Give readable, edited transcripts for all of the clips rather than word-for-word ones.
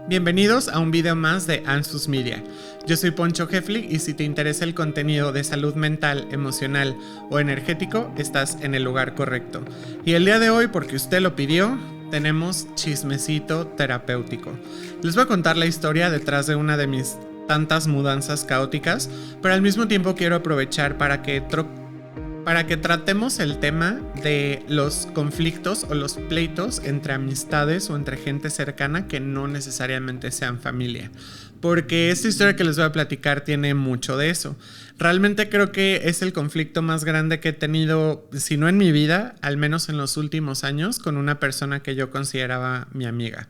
Bienvenidos a un video más de Ansus Media. Yo soy Poncho Heflig y si te interesa el contenido de salud mental, emocional o energético, estás en el lugar correcto. Y el día de hoy, porque usted lo pidió, tenemos chismecito terapéutico. Les voy a contar la historia detrás de una de mis tantas mudanzas caóticas, pero al mismo tiempo quiero aprovechar para que tratemos el tema de los conflictos o los pleitos entre amistades o entre gente cercana que no necesariamente sean familia. Porque esta historia que les voy a platicar tiene mucho de eso. Realmente creo que es el conflicto más grande que he tenido, si no en mi vida, al menos en los últimos años, con una persona que yo consideraba mi amiga.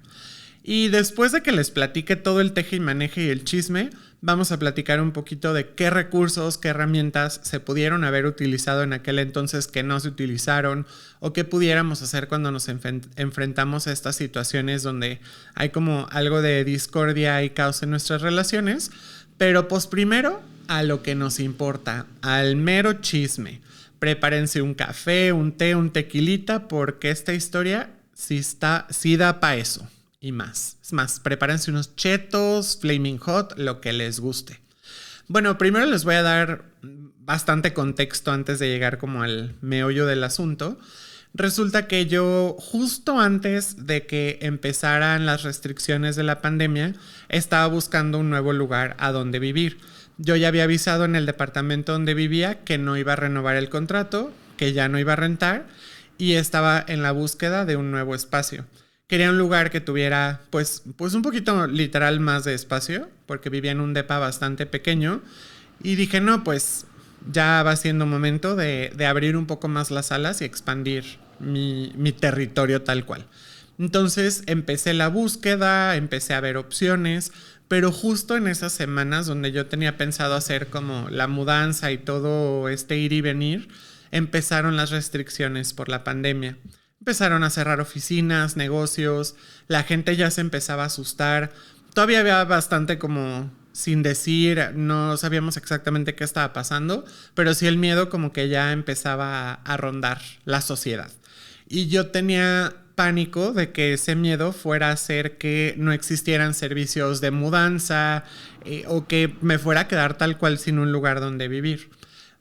Y después de que les platique todo el teje y maneje y el chisme, vamos a platicar un poquito de qué recursos, qué herramientas se pudieron haber utilizado en aquel entonces que no se utilizaron o qué pudiéramos hacer cuando nos enfrentamos a estas situaciones donde hay como algo de discordia y caos en nuestras relaciones. Pero pues primero a lo que nos importa, al mero chisme. Prepárense un café, un té, un tequilita porque esta historia sí da para eso. Y más. Es más, prepárense unos chetos, flaming hot, lo que les guste. Bueno, primero les voy a dar bastante contexto antes de llegar como al meollo del asunto. Resulta que yo, justo antes de que empezaran las restricciones de la pandemia, estaba buscando un nuevo lugar a donde vivir. Yo ya había avisado en el departamento donde vivía que no iba a renovar el contrato, que ya no iba a rentar, y estaba en la búsqueda de un nuevo espacio. Quería un lugar que tuviera, pues un poquito literal más de espacio, porque vivía en un depa bastante pequeño. Y dije, no, pues ya va siendo momento de abrir un poco más las alas y expandir mi territorio tal cual. Entonces empecé la búsqueda, empecé a ver opciones, pero justo en esas semanas donde yo tenía pensado hacer como la mudanza y todo este ir y venir, empezaron las restricciones por la pandemia. Empezaron a cerrar oficinas, negocios, la gente ya se empezaba a asustar. Todavía había bastante como sin decir, no sabíamos exactamente qué estaba pasando, pero sí el miedo como que ya empezaba a rondar la sociedad. Y yo tenía pánico de que ese miedo fuera a hacer que no existieran servicios de mudanza o que me fuera a quedar tal cual sin un lugar donde vivir.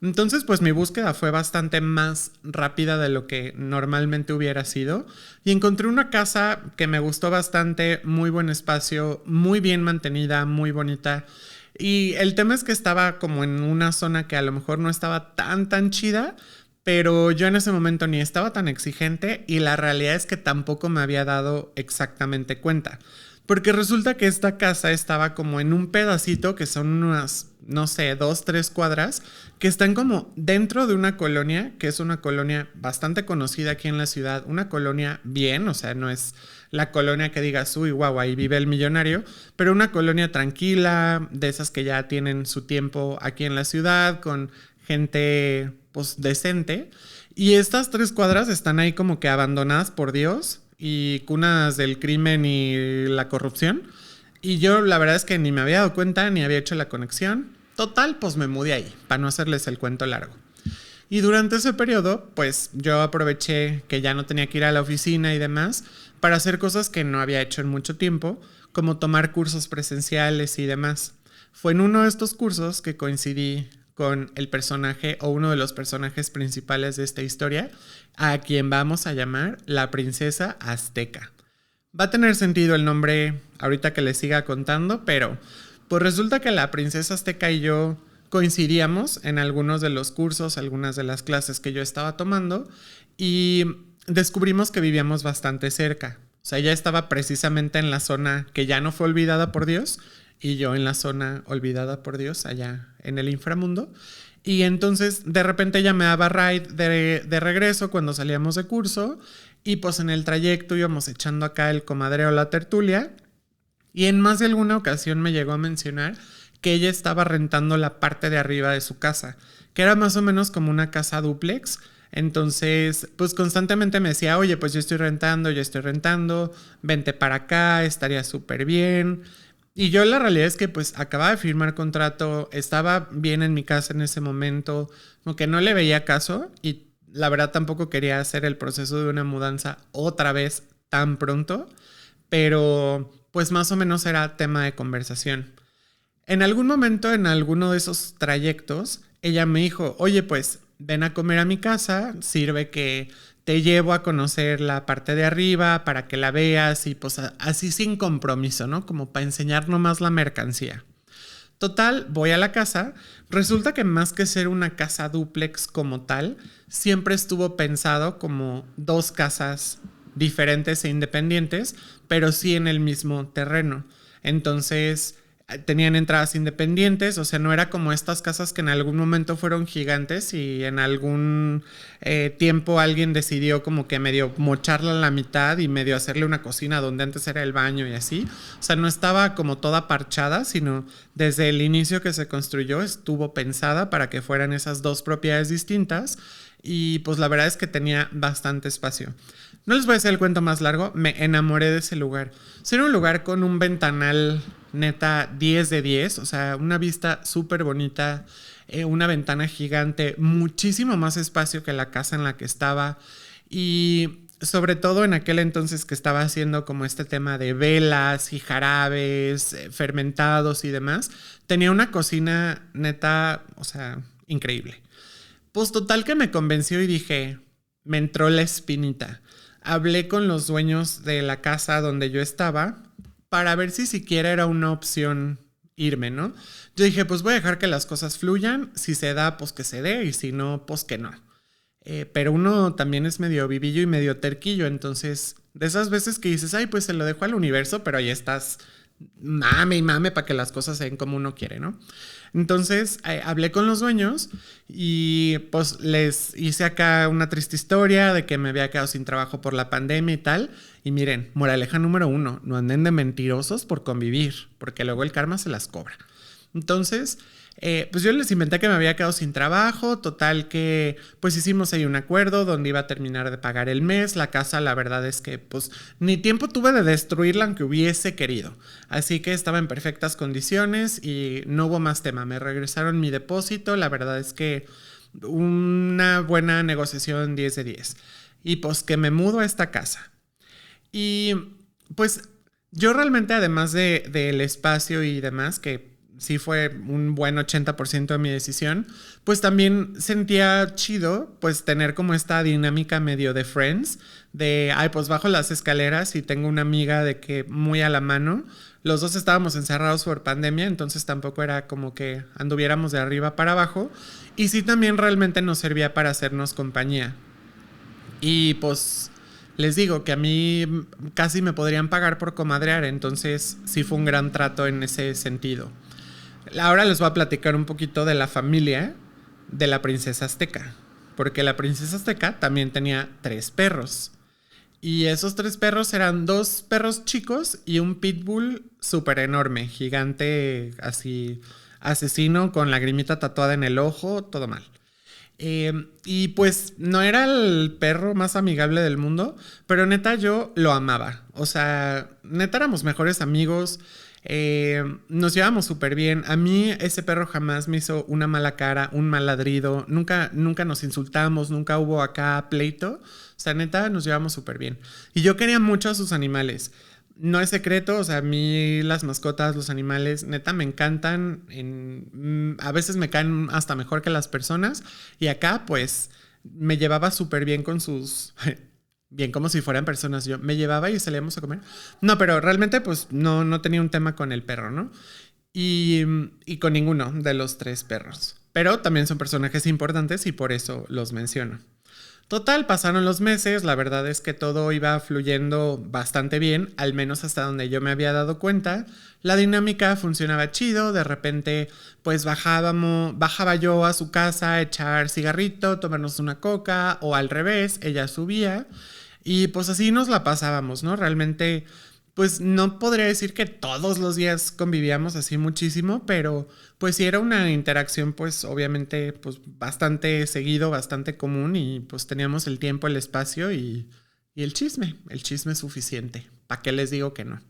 Entonces, pues mi búsqueda fue bastante más rápida de lo que normalmente hubiera sido y encontré una casa que me gustó bastante, muy buen espacio, muy bien mantenida, muy bonita. Y el tema es que estaba como en una zona que a lo mejor no estaba tan chida, pero yo en ese momento ni estaba tan exigente y la realidad es que tampoco me había dado exactamente cuenta. Porque resulta que esta casa estaba como en un pedacito que son unas, no sé, 2-3 cuadras, que están como dentro de una colonia, que es una colonia bastante conocida aquí en la ciudad, una colonia bien, o sea, no es la colonia que digas, uy, guau, ahí vive el millonario, pero una colonia tranquila, de esas que ya tienen su tiempo aquí en la ciudad, con gente, pues, decente. Y estas 3 cuadras están ahí como que abandonadas por Dios y cunas del crimen y la corrupción. Y yo la verdad es que ni me había dado cuenta ni había hecho la conexión. Total, pues me mudé ahí, para no hacerles el cuento largo. Y durante ese periodo, pues yo aproveché que ya no tenía que ir a la oficina y demás para hacer cosas que no había hecho en mucho tiempo, como tomar cursos presenciales y demás. Fue en uno de estos cursos que coincidí con el personaje o uno de los personajes principales de esta historia, a quien vamos a llamar la princesa azteca. Va a tener sentido el nombre ahorita que les siga contando, pero pues resulta que la princesa azteca y yo coincidíamos en algunos de los cursos, algunas de las clases que yo estaba tomando y descubrimos que vivíamos bastante cerca. O sea, ella estaba precisamente en la zona que ya no fue olvidada por Dios y yo en la zona olvidada por Dios, allá en el inframundo. Y entonces de repente ella me daba ride de regreso cuando salíamos de curso y pues en el trayecto íbamos echando acá el comadreo, la tertulia, y en más de alguna ocasión me llegó a mencionar que ella estaba rentando la parte de arriba de su casa, que era más o menos como una casa dúplex. Entonces, pues constantemente me decía, oye, pues yo estoy rentando, vente para acá, estaría súper bien. Y yo la realidad es que pues acababa de firmar contrato, estaba bien en mi casa en ese momento, como que no le veía caso y la verdad tampoco quería hacer el proceso de una mudanza otra vez tan pronto, pero pues más o menos era tema de conversación. En algún momento, en alguno de esos trayectos, ella me dijo, oye, pues ven a comer a mi casa, sirve que te llevo a conocer la parte de arriba para que la veas y pues así sin compromiso, ¿no? Como para enseñar nomás la mercancía. Total, voy a la casa. Resulta que más que ser una casa dúplex como tal, siempre estuvo pensado como dos casas diferentes e independientes, pero sí en el mismo terreno. Entonces, tenían entradas independientes, o sea, no era como estas casas que en algún momento fueron gigantes y en algún tiempo alguien decidió como que medio mocharla a la mitad y medio hacerle una cocina donde antes era el baño y así. O sea, no estaba como toda parchada, sino desde el inicio que se construyó estuvo pensada para que fueran esas dos propiedades distintas y pues la verdad es que tenía bastante espacio. No les voy a hacer el cuento más largo, me enamoré de ese lugar. Era un lugar con un ventanal neta 10 de 10, o sea, una vista súper bonita, una ventana gigante, muchísimo más espacio que la casa en la que estaba y sobre todo en aquel entonces que estaba haciendo como este tema de velas y jarabes, fermentados y demás, tenía una cocina neta, o sea, increíble. Pues total que me convenció y dije, me entró la espinita. Hablé con los dueños de la casa donde yo estaba para ver si siquiera era una opción irme, ¿no? Yo dije, pues voy a dejar que las cosas fluyan, si se da, pues que se dé, y si no, pues que no. Pero uno también es medio vivillo y medio terquillo, entonces de esas veces que dices, ay, pues se lo dejo al universo, pero ahí estás mame y mame para que las cosas se den como uno quiere, ¿no? Entonces hablé con los dueños y pues les hice acá una triste historia de que me había quedado sin trabajo por la pandemia y tal. Y miren, moraleja número 1, no anden de mentirosos por convivir, porque luego el karma se las cobra. Entonces, pues yo les inventé que me había quedado sin trabajo, total que pues hicimos ahí un acuerdo donde iba a terminar de pagar el mes, la casa la verdad es que pues ni tiempo tuve de destruirla aunque hubiese querido, así que estaba en perfectas condiciones y no hubo más tema, me regresaron mi depósito, la verdad es que una buena negociación 10 de 10 y pues que me mudo a esta casa y pues yo realmente además del espacio y demás que sí fue un buen 80% de mi decisión, pues también sentía chido pues tener como esta dinámica medio de Friends, de, ay, pues bajo las escaleras y tengo una amiga de que muy a la mano, los dos estábamos encerrados por pandemia, entonces tampoco era como que anduviéramos de arriba para abajo, y sí también realmente nos servía para hacernos compañía. Y pues les digo que a mí casi me podrían pagar por comadrear, entonces sí fue un gran trato en ese sentido. Ahora les voy a platicar un poquito de la familia de la princesa azteca. Porque la princesa azteca también tenía 3 perros. Y esos 3 perros eran 2 perros chicos y un pitbull súper enorme, gigante, así asesino, con lagrimita tatuada en el ojo, todo mal. Y pues no era el perro más amigable del mundo, pero neta yo lo amaba. O sea, neta éramos mejores amigos. Nos llevamos súper bien. A mí ese perro jamás me hizo una mala cara, un mal ladrido. Nunca nos insultamos, nunca hubo acá pleito. O sea, neta, nos llevamos súper bien. Y yo quería mucho a sus animales. No es secreto, o sea, a mí las mascotas, los animales, neta me encantan. A veces me caen hasta mejor que las personas. Y acá, pues, me llevaba súper bien con sus... Bien, como si fueran personas. Yo me llevaba y salíamos a comer. No, pero realmente, pues, no tenía un tema con el perro, ¿no? Y con ninguno de los 3 perros. Pero también son personajes importantes y por eso los menciono. Total, pasaron los meses, la verdad es que todo iba fluyendo bastante bien, al menos hasta donde yo me había dado cuenta. La dinámica funcionaba chido, de repente pues bajaba yo a su casa a echar cigarrito, tomarnos una coca o al revés, ella subía y pues así nos la pasábamos, ¿no? Realmente pues no podría decir que todos los días convivíamos así muchísimo, pero pues sí era una interacción pues obviamente pues bastante seguido, bastante común y pues teníamos el tiempo, el espacio y el chisme es suficiente. ¿Para qué les digo que no?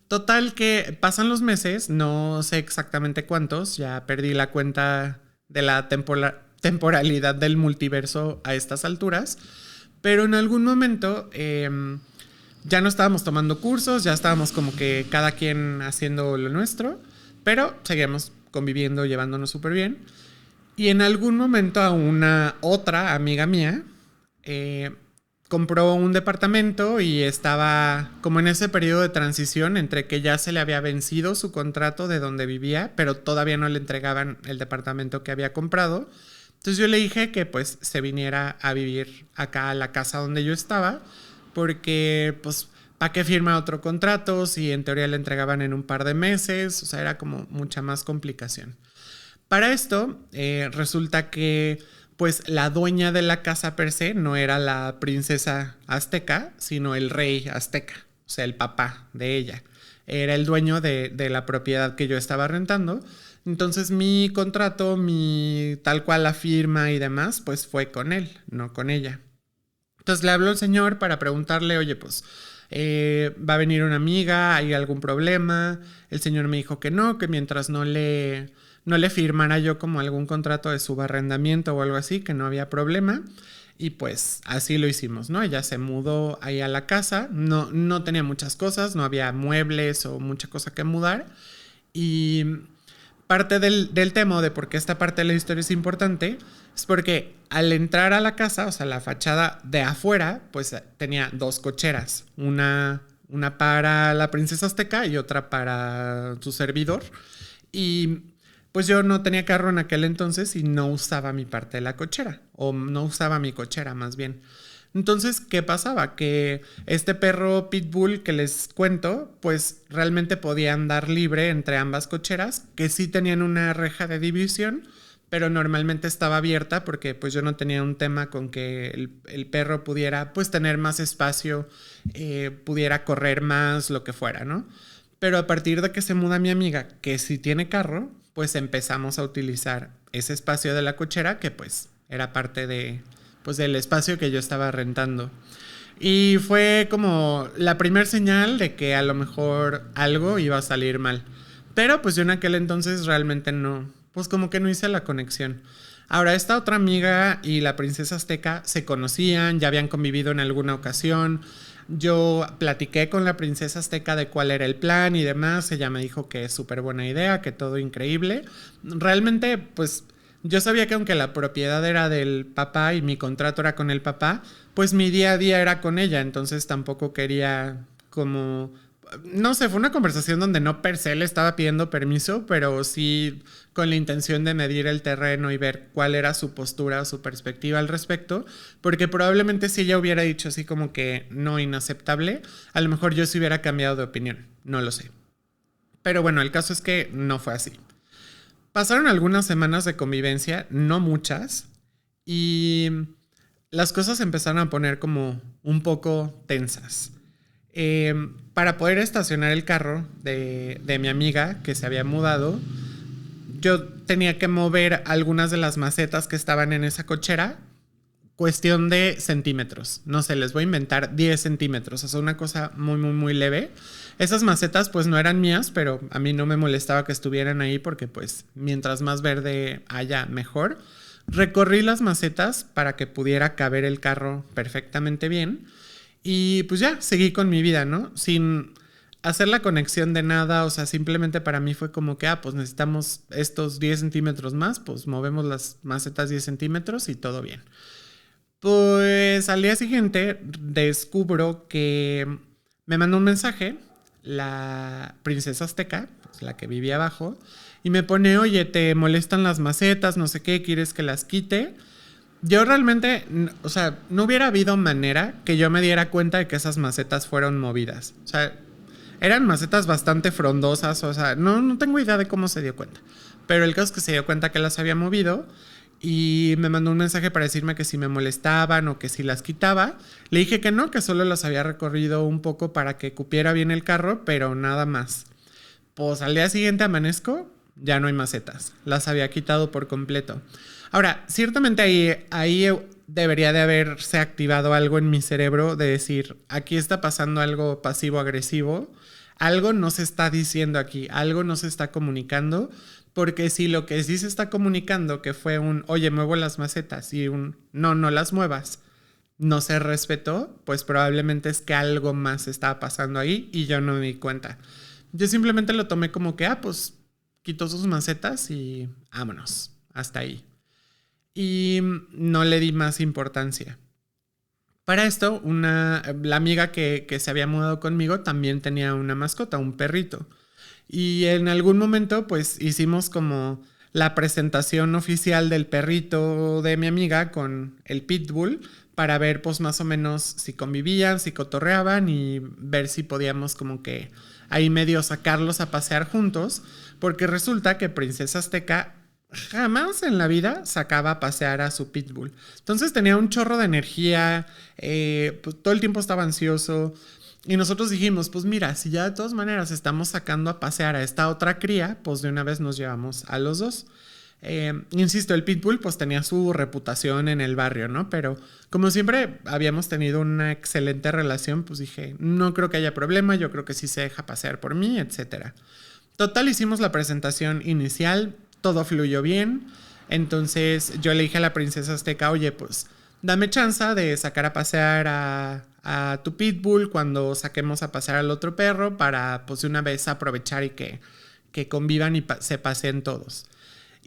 Total que pasan los meses, no sé exactamente cuántos, ya perdí la cuenta de la temporalidad del multiverso a estas alturas, pero en algún momento... Ya no estábamos tomando cursos, ya estábamos como que cada quien haciendo lo nuestro, pero seguíamos conviviendo, llevándonos súper bien. Y en algún momento a una otra amiga mía eh, compró un departamento y estaba como en ese periodo de transición entre que ya se le había vencido su contrato de donde vivía, pero todavía no le entregaban el departamento que había comprado. Entonces yo le dije que pues se viniera a vivir acá a la casa donde yo estaba, porque pues ¿para qué firma otro contrato si en teoría le entregaban en un par de meses? O sea, era como mucha más complicación. Para esto, resulta que pues la dueña de la casa per se no era la princesa azteca, sino el rey azteca, o sea, el papá de ella. Era el dueño de la propiedad que yo estaba rentando. Entonces mi contrato, mi tal cual la firma y demás, pues fue con él, no con ella. Entonces le habló el señor para preguntarle, oye, pues va a venir una amiga, ¿hay algún problema? El señor me dijo que no, que mientras no le firmara yo como algún contrato de subarrendamiento o algo así, que no había problema. Y pues así lo hicimos, ¿no? Ella se mudó ahí a la casa, no tenía muchas cosas, no había muebles o mucha cosa que mudar. Y parte del tema de por qué esta parte de la historia es importante es porque al entrar a la casa, o sea, la fachada de afuera, pues tenía dos cocheras. Una para la princesa azteca y otra para su servidor. Y pues yo no tenía carro en aquel entonces y no usaba mi parte de la cochera. O no usaba mi cochera, más bien. Entonces, ¿qué pasaba? Que este perro pitbull que les cuento, pues realmente podía andar libre entre ambas cocheras, que sí tenían una reja de división, pero normalmente estaba abierta porque pues yo no tenía un tema con que el perro pudiera pues tener más espacio, pudiera correr más, lo que fuera, ¿no? Pero a partir de que se muda mi amiga, que sí tiene carro, pues empezamos a utilizar ese espacio de la cochera que pues era parte pues del espacio que yo estaba rentando. Y fue como la primer señal de que a lo mejor algo iba a salir mal. Pero pues yo en aquel entonces realmente no, pues como que no hice la conexión. Ahora, esta otra amiga y la princesa azteca se conocían, ya habían convivido en alguna ocasión. Yo platiqué con la princesa azteca de cuál era el plan y demás. Ella me dijo que es súper buena idea, que todo increíble. Realmente, pues yo sabía que aunque la propiedad era del papá y mi contrato era con el papá, pues mi día a día era con ella. Entonces tampoco quería como... No sé, fue una conversación donde no per se le estaba pidiendo permiso, pero sí con la intención de medir el terreno y ver cuál era su postura o su perspectiva al respecto, porque probablemente si ella hubiera dicho así como que no, inaceptable, a lo mejor yo sí hubiera cambiado de opinión, no lo sé. Pero bueno, el caso es que no fue así. Pasaron algunas semanas de convivencia, no muchas, y las cosas empezaron a poner como un poco tensas. Para poder estacionar el carro de mi amiga que se había mudado, yo tenía que mover algunas de las macetas que estaban en esa cochera. Cuestión de centímetros. No sé, les voy a inventar 10 centímetros. O sea, una cosa muy, muy, muy leve. Esas macetas pues no eran mías, pero a mí no me molestaba que estuvieran ahí porque pues mientras más verde haya, mejor. Recorrí las macetas para que pudiera caber el carro perfectamente bien. Y pues ya, seguí con mi vida, ¿no? Sin hacer la conexión de nada, o sea, simplemente para mí fue como que, pues necesitamos estos 10 centímetros más, pues movemos las macetas 10 centímetros y todo bien. Pues al día siguiente descubro que me mandó un mensaje la princesa azteca, pues, la que vivía abajo, y me pone, oye, ¿te molestan las macetas? No sé qué, ¿quieres que las quite? Yo realmente, o sea, no hubiera habido manera que yo me diera cuenta de que esas macetas fueron movidas. O sea, eran macetas bastante frondosas, o sea, no tengo idea de cómo se dio cuenta. Pero el caso es que se dio cuenta que las había movido y me mandó un mensaje para decirme que si me molestaban o que si las quitaba. Le dije que no, que solo las había recorrido un poco para que cupiera bien el carro, pero nada más. Pues al día siguiente amanezco, ya no hay macetas. Las había quitado por completo. Ahora, ciertamente ahí debería de haberse activado algo en mi cerebro de decir, aquí está pasando algo pasivo-agresivo, algo no se está diciendo aquí, algo no se está comunicando, porque si lo que sí se está comunicando que fue un, oye, muevo las macetas y un, no las muevas, no se respetó, pues probablemente es que algo más estaba pasando ahí y yo no me di cuenta. Yo simplemente lo tomé como que, pues quitó sus macetas y vámonos, hasta ahí. Y no le di más importancia. Para esto, la amiga que se había mudado conmigo también tenía una mascota, un perrito. Y en algún momento, pues hicimos como la presentación oficial del perrito de mi amiga con el pitbull para ver, pues más o menos si convivían, si cotorreaban y ver si podíamos como que ahí medio sacarlos a pasear juntos. Porque resulta que Princesa Azteca jamás en la vida sacaba a pasear a su pitbull. Entonces tenía un chorro de energía, pues, todo el tiempo estaba ansioso. Y nosotros dijimos, pues mira, si ya de todas maneras estamos sacando a pasear a esta otra cría, pues de una vez nos llevamos a los dos. Insisto, el pitbull pues tenía su reputación en el barrio, ¿no? Pero como siempre habíamos tenido una excelente relación, pues dije, no creo que haya problema, yo creo que sí se deja pasear por mí, etcétera. Total, hicimos la presentación inicial, todo fluyó bien. Entonces yo le dije a la princesa azteca, oye, pues dame chance de sacar a pasear a tu pitbull cuando saquemos a pasear al otro perro para pues de una vez aprovechar y que convivan y se paseen todos.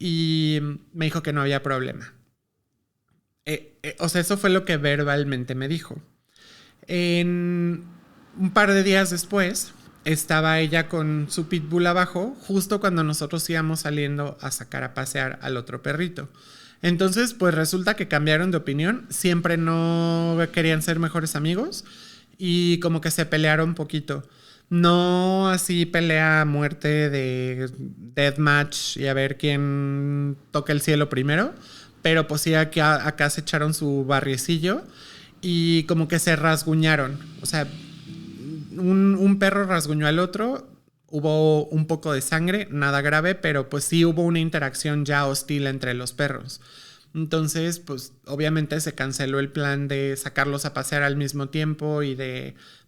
Y me dijo que no había problema. O sea, eso fue lo que verbalmente me dijo. En un par de días después, estaba ella con su pitbull abajo, justo cuando nosotros íbamos saliendo a sacar a pasear al otro perrito. Entonces, pues resulta que cambiaron de opinión, siempre no querían ser mejores amigos y como que se pelearon un poquito. No así pelea a muerte de deathmatch y a ver quién toca el cielo primero, pero pues sí acá se echaron su barriecillo y como que se rasguñaron. O sea, un perro rasguñó al otro, hubo un poco de sangre, nada grave, pero pues sí hubo una interacción ya hostil entre los perros. Entonces, pues obviamente se canceló el plan de sacarlos a pasear al mismo tiempo y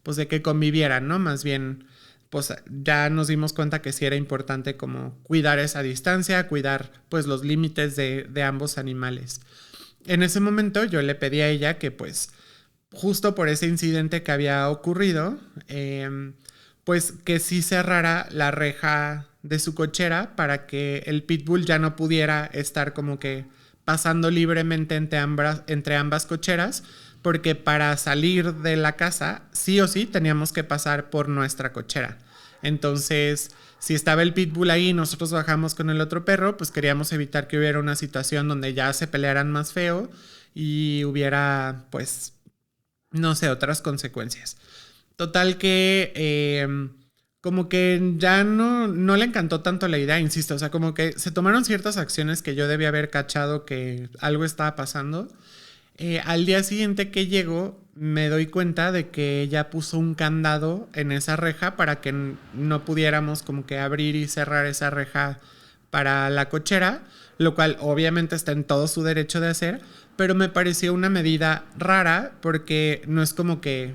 pues de que convivieran, ¿no? Más bien, pues ya nos dimos cuenta que sí era importante como cuidar esa distancia, cuidar pues los límites de ambos animales. En ese momento yo le pedí a ella que pues justo por ese incidente que había ocurrido, pues que sí cerrara la reja de su cochera para que el pitbull ya no pudiera estar como que pasando libremente entre ambas cocheras, porque para salir de la casa sí o sí teníamos que pasar por nuestra cochera. Entonces, si estaba el pitbull ahí y nosotros bajamos con el otro perro, pues queríamos evitar que hubiera una situación donde ya se pelearan más feo y hubiera, pues, no sé, otras consecuencias. Total que como que ya no le encantó tanto la idea, insisto, o sea, como que se tomaron ciertas acciones que yo debía haber cachado que algo estaba pasando. Al día siguiente que llego, me doy cuenta de que ella puso un candado en esa reja para que no pudiéramos como que abrir y cerrar esa reja para la cochera, lo cual obviamente está en todo su derecho de hacer, pero me pareció una medida rara porque no es como que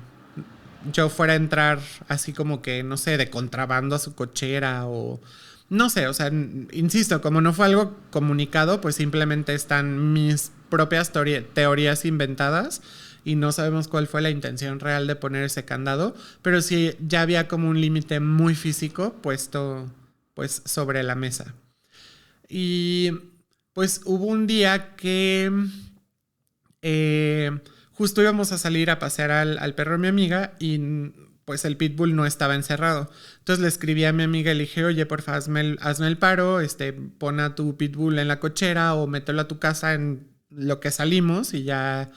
yo fuera a entrar así como que, no sé, de contrabando a su cochera o no sé, o sea, insisto, como no fue algo comunicado, pues simplemente están mis propias teorías inventadas y no sabemos cuál fue la intención real de poner ese candado, pero sí ya había como un límite muy físico puesto pues sobre la mesa. Y pues hubo un día que justo íbamos a salir a pasear al perro de mi amiga y pues el pitbull no estaba encerrado. Entonces le escribí a mi amiga y le dije, oye, porfa, hazme el paro, pon a tu pitbull en la cochera o mételo a tu casa en lo que salimos y ya,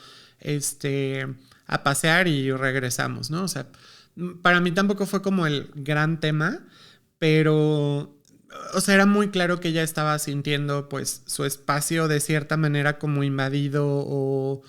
a pasear y regresamos, ¿no? O sea, para mí tampoco fue como el gran tema, pero o sea, era muy claro que ella estaba sintiendo pues su espacio de cierta manera como invadido o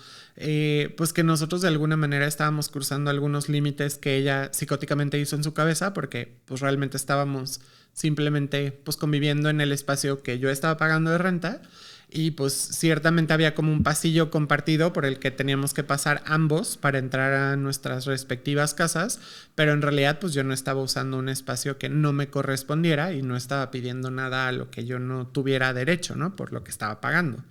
pues que nosotros de alguna manera estábamos cruzando algunos límites que ella psicóticamente hizo en su cabeza porque pues realmente estábamos simplemente pues conviviendo en el espacio que yo estaba pagando de renta y pues ciertamente había como un pasillo compartido por el que teníamos que pasar ambos para entrar a nuestras respectivas casas, pero en realidad pues yo no estaba usando un espacio que no me correspondiera y no estaba pidiendo nada a lo que yo no tuviera derecho, ¿no? Por lo que estaba pagando.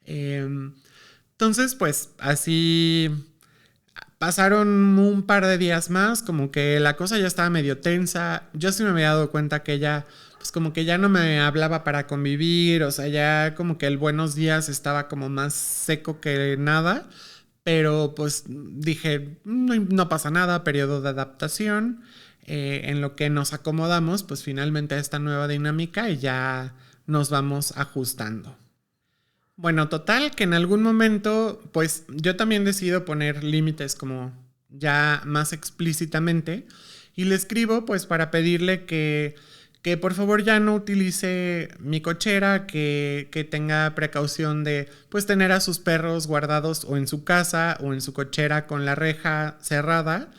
Entonces pues así pasaron un par de días más, como que la cosa ya estaba medio tensa. Yo sí me había dado cuenta que ella, pues como que ya no me hablaba para convivir, o sea, ya como que el buenos días estaba como más seco que nada. Pero pues dije, no pasa nada, periodo de adaptación, en lo que nos acomodamos, pues finalmente a esta nueva dinámica y ya nos vamos ajustando. Bueno, total, que en algún momento, pues yo también decido poner límites como ya más explícitamente y le escribo pues para pedirle que por favor ya no utilice mi cochera, que tenga precaución de pues tener a sus perros guardados o en su casa o en su cochera con la reja cerrada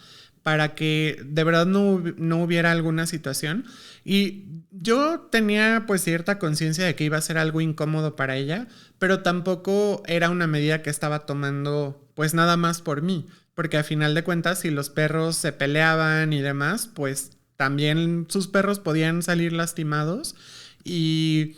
para que de verdad no hubiera alguna situación. Y yo tenía pues cierta conciencia de que iba a ser algo incómodo para ella, pero tampoco era una medida que estaba tomando pues nada más por mí, porque a final de cuentas si los perros se peleaban y demás, pues también sus perros podían salir lastimados. Y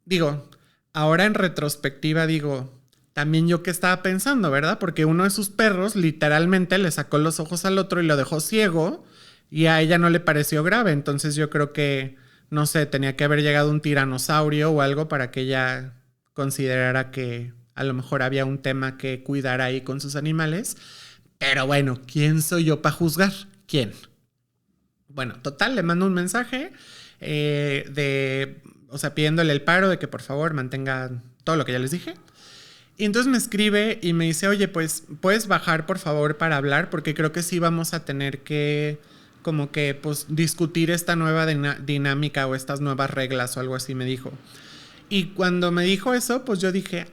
digo, ahora en retrospectiva digo, también yo qué estaba pensando, ¿verdad? Porque uno de sus perros literalmente le sacó los ojos al otro y lo dejó ciego y a ella no le pareció grave. Entonces yo creo que, no sé, tenía que haber llegado un tiranosaurio o algo para que ella considerara que a lo mejor había un tema que cuidar ahí con sus animales. Pero bueno, ¿quién soy yo para juzgar? ¿Quién? Bueno, total, le mando un mensaje o sea, pidiéndole el paro de que por favor mantenga todo lo que ya les dije. Y entonces me escribe y me dice, oye, pues, ¿puedes bajar por favor para hablar? Porque creo que sí vamos a tener que como que pues discutir esta nueva dinámica o estas nuevas reglas o algo así, me dijo. Y cuando me dijo eso, pues yo dije,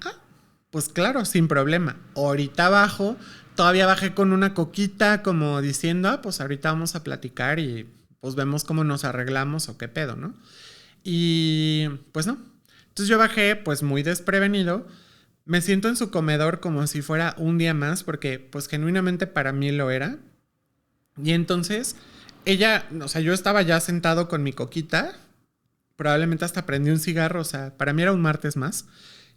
pues claro, sin problema. Ahorita bajo, todavía bajé con una coquita como diciendo, pues ahorita vamos a platicar y pues vemos cómo nos arreglamos o qué pedo, ¿no? Y pues no. Entonces yo bajé pues muy desprevenido. Me siento en su comedor como si fuera un día más porque pues genuinamente para mí lo era. Y entonces ella, o sea, yo estaba ya sentado con mi coquita. Probablemente hasta prendí un cigarro, o sea, para mí era un martes más.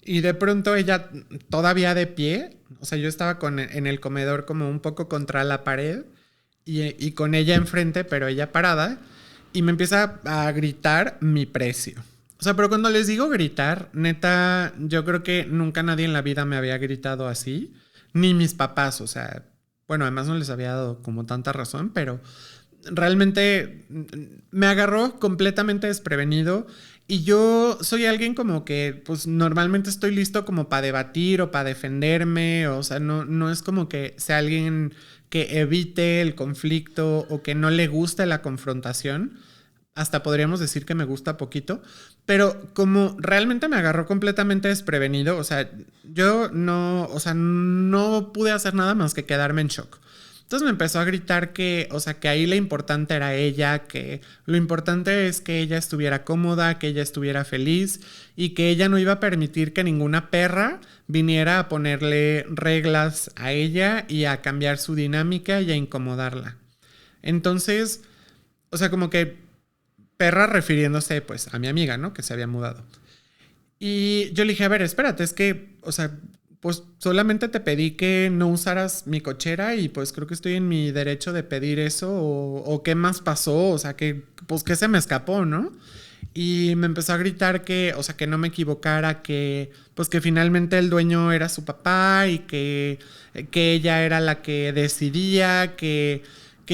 Y de pronto ella todavía de pie, o sea, yo estaba en el comedor como un poco contra la pared y con ella enfrente, pero ella parada, y me empieza a gritar mi precio. O sea, pero cuando les digo gritar, neta, yo creo que nunca nadie en la vida me había gritado así, ni mis papás, o sea, bueno, además no les había dado como tanta razón, pero realmente me agarró completamente desprevenido y yo soy alguien como que pues normalmente estoy listo como para debatir o para defenderme, o sea, no es como que sea alguien que evite el conflicto o que no le guste la confrontación. Hasta podríamos decir que me gusta poquito, pero como realmente me agarró completamente desprevenido, o sea, yo no, o sea, no pude hacer nada más que quedarme en shock. Entonces me empezó a gritar que, o sea, que ahí lo importante era ella, que lo importante es que ella estuviera cómoda, que ella estuviera feliz y que ella no iba a permitir que ninguna perra viniera a ponerle reglas a ella y a cambiar su dinámica y a incomodarla. Entonces, o sea, como que perra refiriéndose pues a mi amiga, ¿no? Que se había mudado. Y yo le dije, a ver, espérate, es que, o sea, pues solamente te pedí que no usaras mi cochera y pues creo que estoy en mi derecho de pedir eso o qué más pasó, o sea, que pues que se me escapó, ¿no? Y me empezó a gritar que, o sea, que no me equivocara, que pues que finalmente el dueño era su papá y que ella era la que decidía, que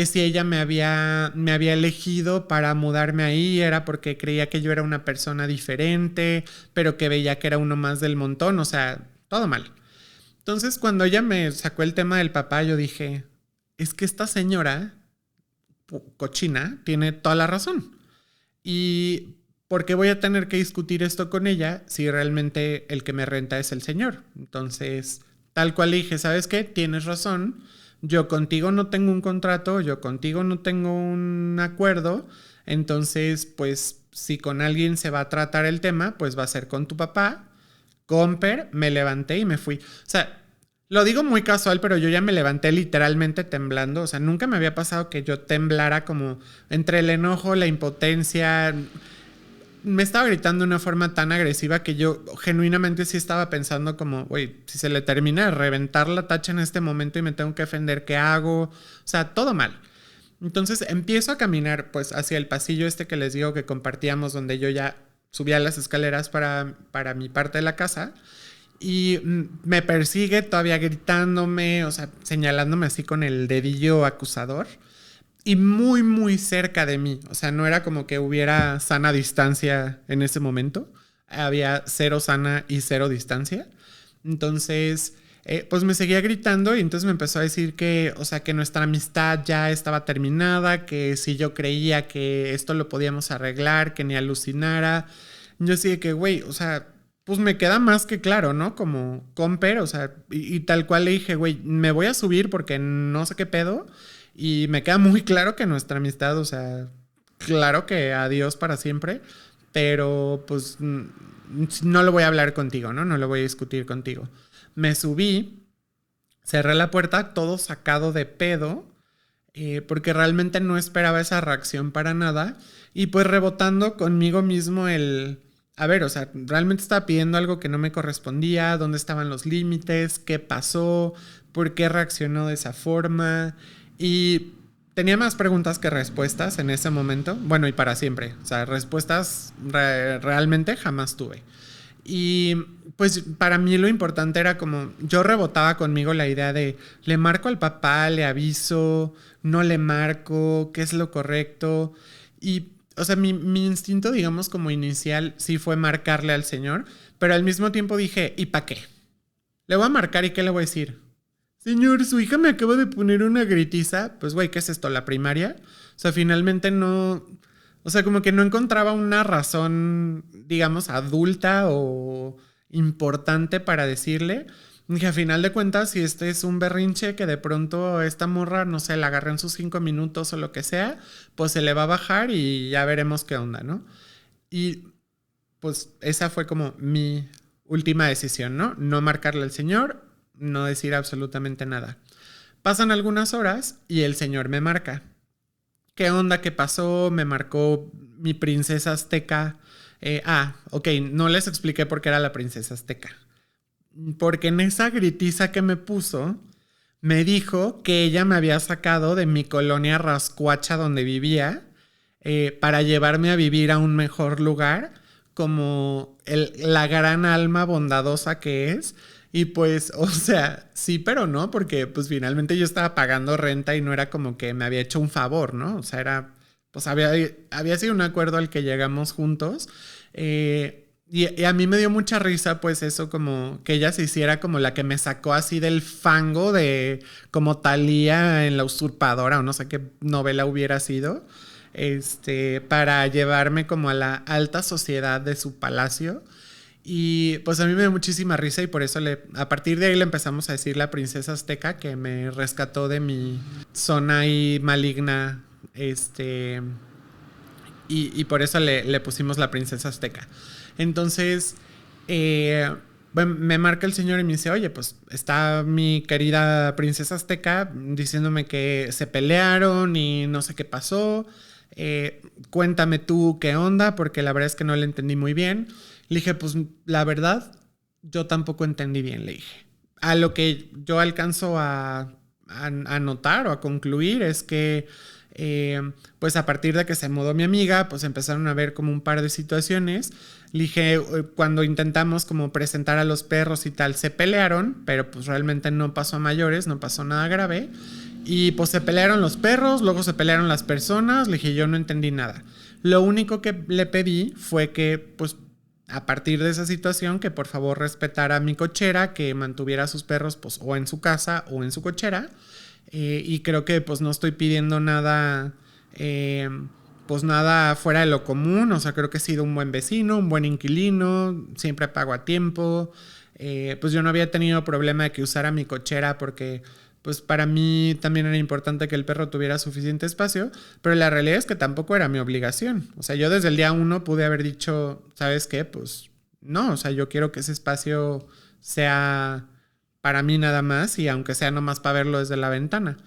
si ella me había elegido para mudarme ahí era porque creía que yo era una persona diferente, pero que veía que era uno más del montón, o sea, todo mal. Entonces, cuando ella me sacó el tema del papá, yo dije, es que esta señora cochina tiene toda la razón. ¿Y por qué voy a tener que discutir esto con ella si realmente el que me renta es el señor? Entonces, tal cual dije, ¿sabes qué? Tienes razón. Yo contigo no tengo un contrato, yo contigo no tengo un acuerdo. Entonces, pues, si con alguien se va a tratar el tema, pues va a ser con tu papá. Comper, me levanté y me fui. O sea, lo digo muy casual, pero yo ya me levanté literalmente temblando. O sea, nunca me había pasado que yo temblara como entre el enojo, la impotencia. me estaba gritando de una forma tan agresiva que yo genuinamente sí estaba pensando como, güey, si se le termina de reventar la tacha en este momento y me tengo que defender, ¿qué hago? O sea, todo mal. Entonces empiezo a caminar pues hacia el pasillo este que les digo que compartíamos, donde yo ya subía las escaleras para mi parte de la casa. Y me persigue todavía gritándome, o sea, señalándome así con el dedillo acusador. Y muy, muy cerca de mí. O sea, no era como que hubiera sana distancia en ese momento. Había cero sana y cero distancia. Entonces, pues me seguía gritando y entonces me empezó a decir que, o sea, que nuestra amistad ya estaba terminada, que si yo creía que esto lo podíamos arreglar, que ni alucinara. Yo así de que, güey, o sea, pues me queda más que claro, ¿no? Como comper, o sea, y tal cual le dije, güey, me voy a subir porque no sé qué pedo. Y me queda muy claro que nuestra amistad, o sea, claro que adiós para siempre, pero pues no lo voy a hablar contigo, ¿no? No lo voy a discutir contigo. Me subí, cerré la puerta, todo sacado de pedo, porque realmente no esperaba esa reacción para nada. Y pues rebotando conmigo mismo a ver, o sea, realmente estaba pidiendo algo que no me correspondía, dónde estaban los límites, qué pasó, por qué reaccionó de esa forma. Y tenía más preguntas que respuestas en ese momento. Bueno, y para siempre. O sea, respuestas realmente jamás tuve. Y pues para mí lo importante era como, yo rebotaba conmigo la idea de, le marco al papá, le aviso, no le marco, qué es lo correcto. Y, o sea, mi instinto, digamos, como inicial, sí fue marcarle al señor, pero al mismo tiempo dije, ¿y para qué? Le voy a marcar y ¿qué le voy a decir? Señor, su hija me acaba de poner una gritiza. Pues, güey, ¿qué es esto? ¿La primaria? O sea, finalmente no... O sea, como que no encontraba una razón, digamos, adulta o importante para decirle. Que a final de cuentas, si este es un berrinche que de pronto esta morra, no sé, la agarré en sus 5 minutos o lo que sea, pues se le va a bajar y ya veremos qué onda, ¿no? Y pues esa fue como mi última decisión, ¿no? No marcarle al señor, no decir absolutamente nada. Pasan algunas horas y el señor me marca. ¿Qué onda? ¿Qué pasó? Me marcó mi princesa azteca. Ok, no les expliqué por qué era la princesa azteca. Porque en esa gritiza que me puso, me dijo que ella me había sacado de mi colonia rascuacha donde vivía, para llevarme a vivir a un mejor lugar, como la gran alma bondadosa que es. Y pues, o sea, sí, pero no, porque pues finalmente yo estaba pagando renta y no era como que me había hecho un favor, ¿no? O sea, pues había sido un acuerdo al que llegamos juntos. Y a mí me dio mucha risa, pues eso, como que ella se hiciera como la que me sacó así del fango de como Thalía en La Usurpadora o no sé qué novela hubiera sido, para llevarme como a la alta sociedad de su palacio. Y pues a mí me dio muchísima risa y por eso a partir de ahí le empezamos a decir la princesa azteca, que me rescató de mi zona ahí maligna, y por eso le pusimos la princesa azteca. Entonces, bueno, me marca el señor y me dice, oye, pues está mi querida princesa azteca diciéndome que se pelearon y no sé qué pasó. Cuéntame tú qué onda, porque la verdad es que no le entendí muy bien. Le dije, pues la verdad, yo tampoco entendí bien, le dije. A lo que yo alcanzo a notar o a concluir es que, pues a partir de que se mudó mi amiga, pues empezaron a ver como un par de situaciones. Le dije, cuando intentamos como presentar a los perros y tal, se pelearon, pero pues realmente no pasó a mayores, no pasó nada grave. Y pues se pelearon los perros, luego se pelearon las personas. Le dije, yo no entendí nada. Lo único que le pedí fue que, pues, a partir de esa situación, que por favor respetara a mi cochera, que mantuviera a sus perros pues o en su casa o en su cochera. Y creo que pues no estoy pidiendo nada, pues nada fuera de lo común. O sea, creo que he sido un buen vecino, un buen inquilino, siempre pago a tiempo. Pues yo no había tenido problema de que usara mi cochera porque pues para mí también era importante que el perro tuviera suficiente espacio, pero la realidad es que tampoco era mi obligación. O sea, yo desde el día 1 pude haber dicho, ¿sabes qué? Pues no, o sea, yo quiero que ese espacio sea para mí nada más y aunque sea nomás para verlo desde la ventana.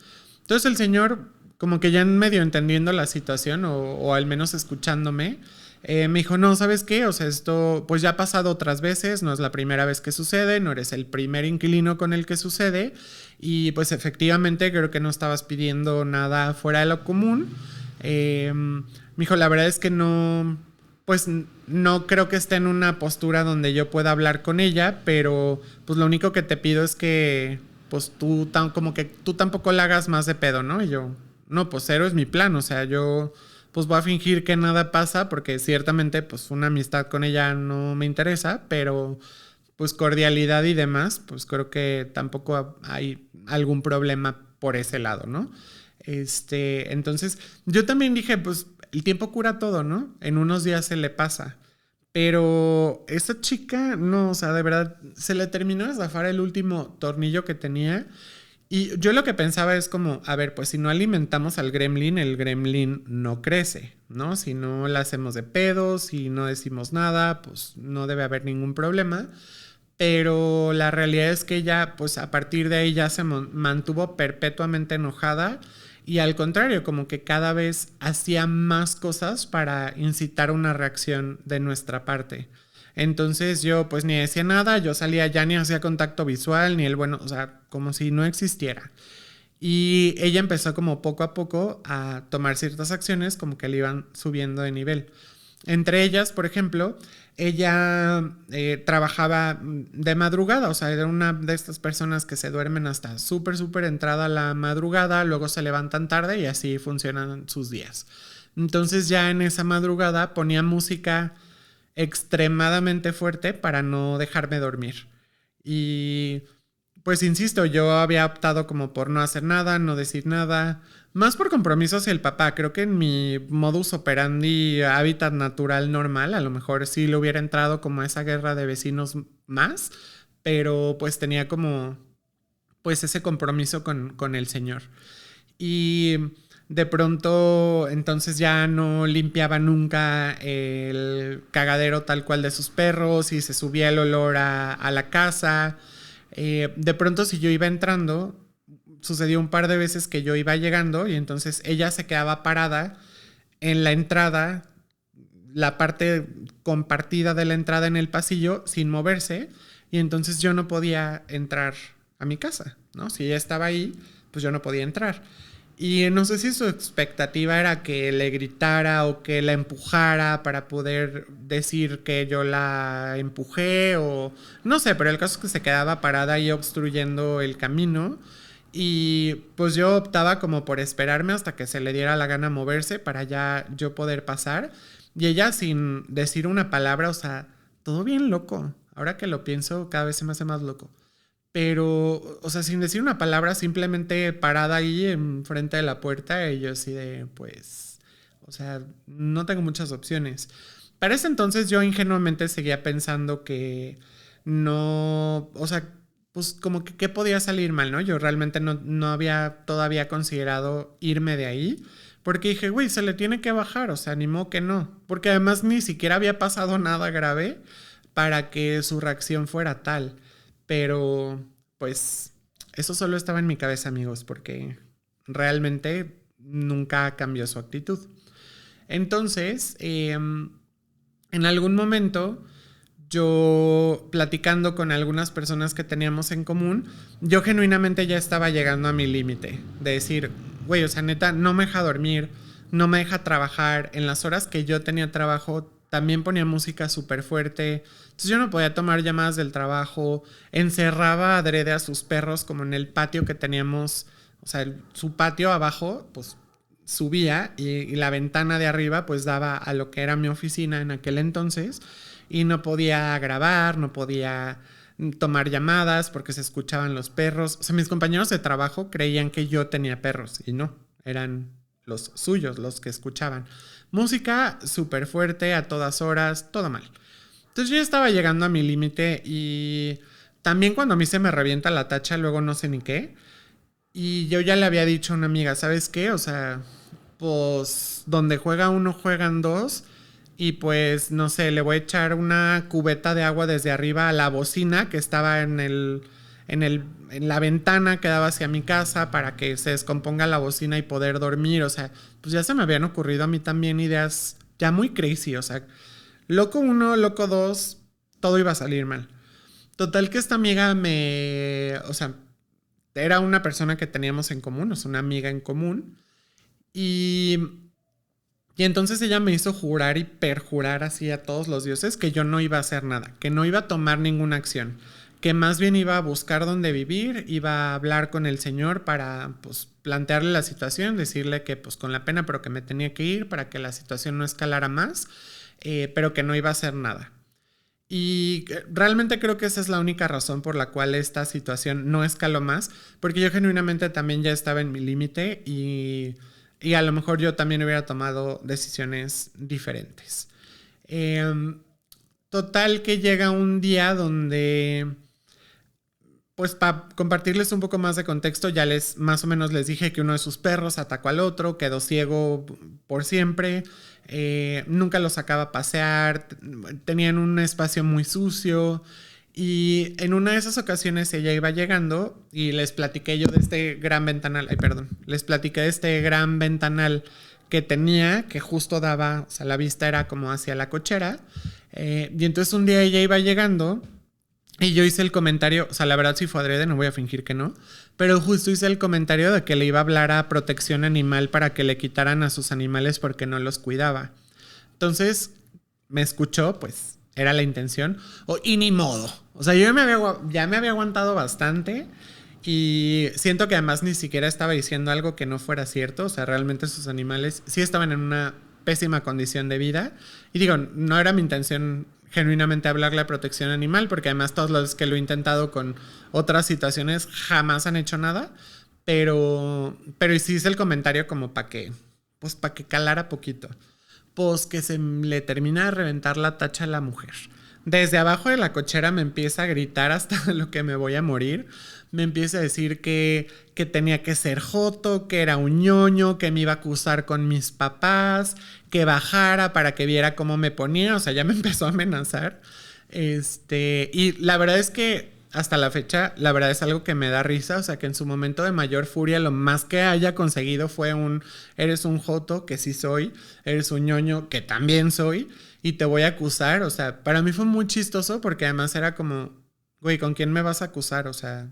Entonces el señor como que ya medio entendiendo la situación o al menos escuchándome, me dijo, no, ¿sabes qué? O sea, esto pues ya ha pasado otras veces, no es la primera vez que sucede, no eres el primer inquilino con el que sucede y pues efectivamente creo que no estabas pidiendo nada fuera de lo común. Me dijo, la verdad es que no, pues no creo que esté en una postura donde yo pueda hablar con ella, pero pues lo único que te pido es que pues como que tú tampoco la hagas más de pedo, ¿no? Y yo, no, pues cero es mi plan, o sea, yo pues voy a fingir que nada pasa porque ciertamente pues una amistad con ella no me interesa, pero pues cordialidad y demás, pues creo que tampoco hay algún problema por ese lado, ¿no? Entonces yo también dije, pues el tiempo cura todo, ¿no? En unos días se le pasa. Pero esta chica, no, o sea, de verdad, se le terminó de zafar el último tornillo que tenía. Y yo lo que pensaba es como, a ver, pues si no alimentamos al gremlin, el gremlin no crece, ¿no? Si no la hacemos de pedo, si no decimos nada, pues no debe haber ningún problema. Pero la realidad es que ella, pues a partir de ahí ya se mantuvo perpetuamente enojada y al contrario, como que cada vez hacía más cosas para incitar una reacción de nuestra parte. Entonces yo pues ni decía nada, yo salía ya ni hacía contacto visual, ni el bueno, o sea, como si no existiera. Y ella empezó como poco a poco a tomar ciertas acciones como que le iban subiendo de nivel. Entre ellas, por ejemplo, ella trabajaba de madrugada, o sea, era una de estas personas que se duermen hasta súper, súper entrada la madrugada, luego se levantan tarde y así funcionan sus días. Entonces ya en esa madrugada ponía música extremadamente fuerte para no dejarme dormir. Y pues insisto, yo había optado como por no hacer nada, no decir nada, más por compromiso hacia el papá. Creo que en mi modus operandi hábitat natural normal, a lo mejor sí le hubiera entrado como a esa guerra de vecinos más, pero pues tenía como pues ese compromiso con el señor. Y de pronto entonces ya no limpiaba nunca el cagadero tal cual de sus perros y se subía el olor a la casa. De pronto si yo iba entrando, sucedió un par de veces que yo iba llegando y entonces ella se quedaba parada en la entrada, la parte compartida de la entrada en el pasillo sin moverse y entonces yo no podía entrar a mi casa, ¿no? Si ella estaba ahí, pues yo no podía entrar. Y no sé si su expectativa era que le gritara o que la empujara para poder decir que yo la empujé o no sé, pero el caso es que se quedaba parada ahí obstruyendo el camino y pues yo optaba como por esperarme hasta que se le diera la gana moverse para ya yo poder pasar y ella sin decir una palabra, o sea, todo bien loco. Ahora que lo pienso, cada vez se me hace más loco. Pero, o sea, sin decir una palabra, simplemente parada ahí enfrente de la puerta y yo así de, pues, o sea, no tengo muchas opciones. Para ese entonces yo ingenuamente seguía pensando que no, o sea, pues como que qué podía salir mal, ¿no? Yo realmente no había todavía considerado irme de ahí. Porque dije, güey, se le tiene que bajar, o sea, animó que no. Porque además ni siquiera había pasado nada grave para que su reacción fuera tal. Pero, pues, eso solo estaba en mi cabeza, amigos, porque realmente nunca cambió su actitud. Entonces, en algún momento, yo platicando con algunas personas que teníamos en común, yo genuinamente ya estaba llegando a mi límite de decir, güey, o sea, neta, no me deja dormir, no me deja trabajar. En las horas que yo tenía trabajo, también ponía música súper fuerte. Entonces yo no podía tomar llamadas del trabajo. Encerraba adrede a sus perros como en el patio que teníamos. O sea, su patio abajo, pues subía y la ventana de arriba pues daba a lo que era mi oficina en aquel entonces. Y no podía grabar, no podía tomar llamadas porque se escuchaban los perros. O sea, mis compañeros de trabajo creían que yo tenía perros y no, eran los suyos los que escuchaban. Música súper fuerte a todas horas, todo mal. Entonces yo ya estaba llegando a mi límite y también cuando a mí se me revienta la tacha, luego no sé ni qué. Y yo ya le había dicho a una amiga, ¿sabes qué? O sea, pues donde juega uno, juegan dos. Y pues, no sé, le voy a echar una cubeta de agua desde arriba a la bocina que estaba en la ventana que daba hacia mi casa para que se descomponga la bocina y poder dormir. O sea, pues ya se me habían ocurrido a mí también ideas ya muy crazy. O sea, loco uno, loco dos, todo iba a salir mal. Total que esta amiga o sea, era una persona que teníamos en común, o sea, una amiga en común. Y, y entonces ella me hizo jurar y perjurar así a todos los dioses que yo no iba a hacer nada, que no iba a tomar ninguna acción, que más bien iba a buscar dónde vivir, iba a hablar con el señor para pues plantearle la situación, decirle que pues con la pena pero que me tenía que ir para que la situación no escalara más, pero que no iba a hacer nada. Y realmente creo que esa es la única razón por la cual esta situación no escaló más, porque yo genuinamente también ya estaba en mi límite y a lo mejor yo también hubiera tomado decisiones diferentes. Eh, Total que llega un día donde, pues para compartirles un poco más de contexto, ya les más o menos les dije que uno de sus perros atacó al otro, quedó ciego por siempre, nunca lo sacaba a pasear, tenían un espacio muy sucio y en una de esas ocasiones ella iba llegando y les platiqué yo de este gran ventanal, ay perdón, les platiqué de este gran ventanal que tenía, que justo daba, o sea, la vista era como hacia la cochera, y entonces un día ella iba llegando y yo hice el comentario, o sea, la verdad sí fue adrede, no voy a fingir que no, pero justo hice el comentario de que le iba a hablar a protección animal para que le quitaran a sus animales porque no los cuidaba. Entonces, me escuchó, pues era la intención, y ni modo. O sea, yo ya me había aguantado bastante y siento que además ni siquiera estaba diciendo algo que no fuera cierto, o sea, realmente sus animales sí estaban en una pésima condición de vida. Y digo, no era mi intención genuinamente hablarle a protección animal, porque además todos los que lo he intentado con otras situaciones jamás han hecho nada, pero sí hice el comentario como pues para que calara poquito. Pues que se le termina de reventar la tacha a la mujer. Desde abajo de la cochera me empieza a gritar hasta lo que me voy a morir. Me empieza a decir que tenía que ser joto, que era un ñoño, que me iba a acusar con mis papás, que bajara para que viera cómo me ponía. O sea, ya me empezó a amenazar. Y la verdad es que hasta la fecha, la verdad es algo que me da risa. O sea, que en su momento de mayor furia, lo más que haya conseguido fue eres un joto, que sí soy, eres un ñoño, que también soy, y te voy a acusar. O sea, para mí fue muy chistoso porque además era como, güey, ¿con quién me vas a acusar? O sea,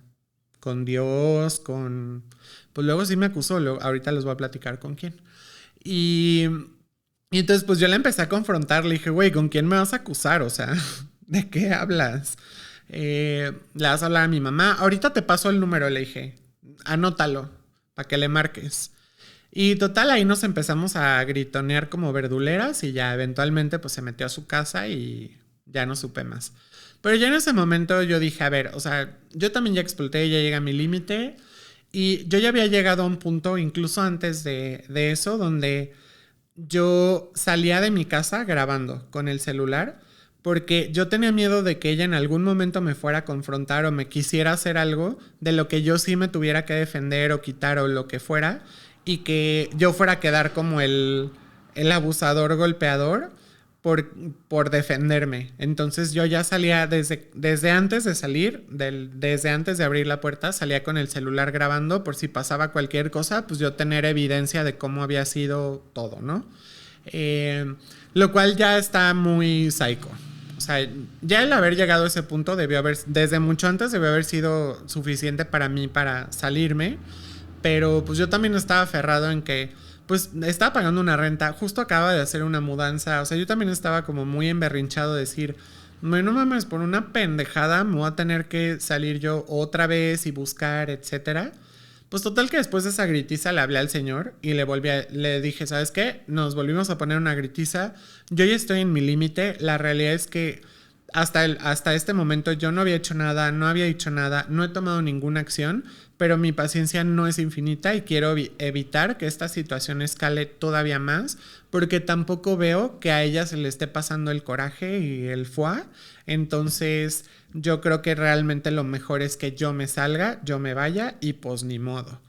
con Dios, con... Pues luego sí me acusó, ahorita les voy a platicar con quién. Y, y entonces pues yo la empecé a confrontar, le dije, güey, ¿con quién me vas a acusar? O sea, ¿de qué hablas? Le vas a hablar a mi mamá. Ahorita te paso el número, le dije. Anótalo, para que le marques. Y total, ahí nos empezamos a gritonear como verduleras y ya eventualmente pues se metió a su casa y ya no supe más. Pero ya en ese momento yo dije, a ver, o sea, yo también ya exploté, ya llegué a mi límite y yo ya había llegado a un punto, incluso antes de eso, donde yo salía de mi casa grabando con el celular porque yo tenía miedo de que ella en algún momento me fuera a confrontar o me quisiera hacer algo de lo que yo sí me tuviera que defender o quitar o lo que fuera y que yo fuera a quedar como el abusador golpeador por defenderme. Entonces yo ya salía desde antes de salir, desde antes de abrir la puerta, salía con el celular grabando por si pasaba cualquier cosa, pues yo tener evidencia de cómo había sido todo, ¿no? Lo cual ya está muy psycho. O sea, ya el haber llegado a ese punto desde mucho antes debió haber sido suficiente para mí para salirme. Pero pues yo también estaba aferrado en que pues estaba pagando una renta, justo acaba de hacer una mudanza, o sea, yo también estaba como muy emberrinchado de decir, bueno, mames, por una pendejada me voy a tener que salir yo otra vez y buscar, etcétera. Pues total que después de esa gritiza le hablé al señor y le dije, ¿sabes qué? Nos volvimos a poner una gritiza, yo ya estoy en mi límite, la realidad es que hasta este momento yo no había hecho nada, no había dicho nada, no he tomado ninguna acción, pero mi paciencia no es infinita y quiero evitar que esta situación escale todavía más, porque tampoco veo que a ella se le esté pasando el coraje y el foie. Entonces yo creo que realmente lo mejor es que yo me salga, yo me vaya y pues ni modo.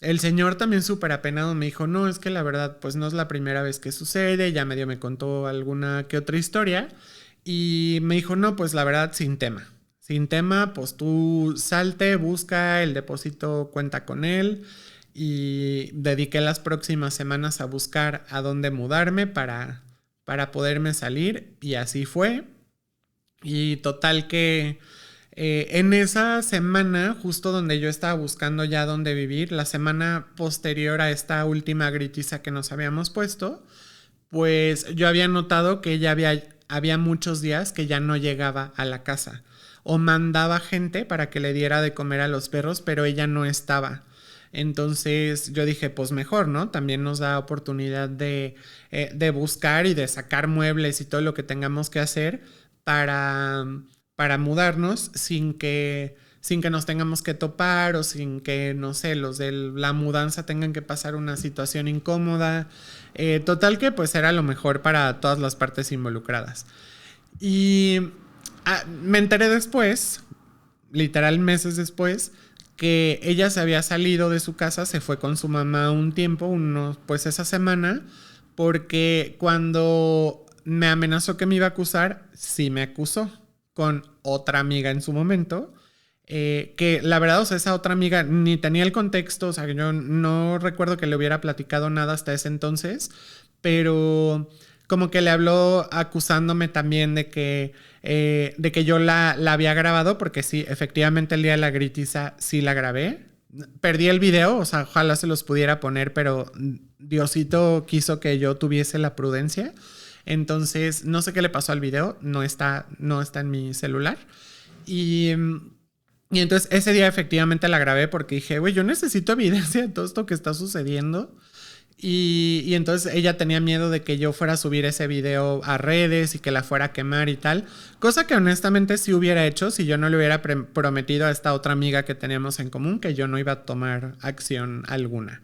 El señor también súper apenado me dijo, no, es que la verdad pues no es la primera vez que sucede, ya medio me contó alguna que otra historia y me dijo, no, pues la verdad sin tema. sin tema, pues tú salte, busca el depósito, cuenta con él. Y dediqué las próximas semanas a buscar a dónde mudarme para poderme salir. Y así fue. Y total que en esa semana, justo donde yo estaba buscando ya dónde vivir, la semana posterior a esta última gritiza que nos habíamos puesto, pues yo había notado que ella había muchos días que ya no llegaba a la casa. O mandaba gente para que le diera de comer a los perros, pero ella no estaba. Entonces yo dije, pues mejor, ¿no? También nos da oportunidad de buscar y de sacar muebles y todo lo que tengamos que hacer para, para mudarnos sin que nos tengamos que topar o sin que, no sé, los de la mudanza tengan que pasar una situación incómoda. Total que pues era lo mejor para todas las partes involucradas. Y me enteré después, literal meses después, que ella se había salido de su casa, se fue con su mamá un tiempo, pues esa semana, porque cuando me amenazó que me iba a acusar, sí me acusó con otra amiga en su momento, que la verdad, o sea, esa otra amiga ni tenía el contexto, o sea, yo no recuerdo que le hubiera platicado nada hasta ese entonces, pero como que le habló acusándome también de que yo la había grabado, porque sí, efectivamente el día de la gritiza sí la grabé. Perdí el video, o sea, ojalá se los pudiera poner, pero Diosito quiso que yo tuviese la prudencia. Entonces, no sé qué le pasó al video, no está en mi celular. Y, y entonces ese día efectivamente la grabé porque dije, güey, yo necesito evidencia de todo esto que está sucediendo. Y entonces ella tenía miedo de que yo fuera a subir ese video a redes y que la fuera a quemar y tal. Cosa que honestamente sí hubiera hecho si yo no le hubiera prometido a esta otra amiga que teníamos en común que yo no iba a tomar acción alguna.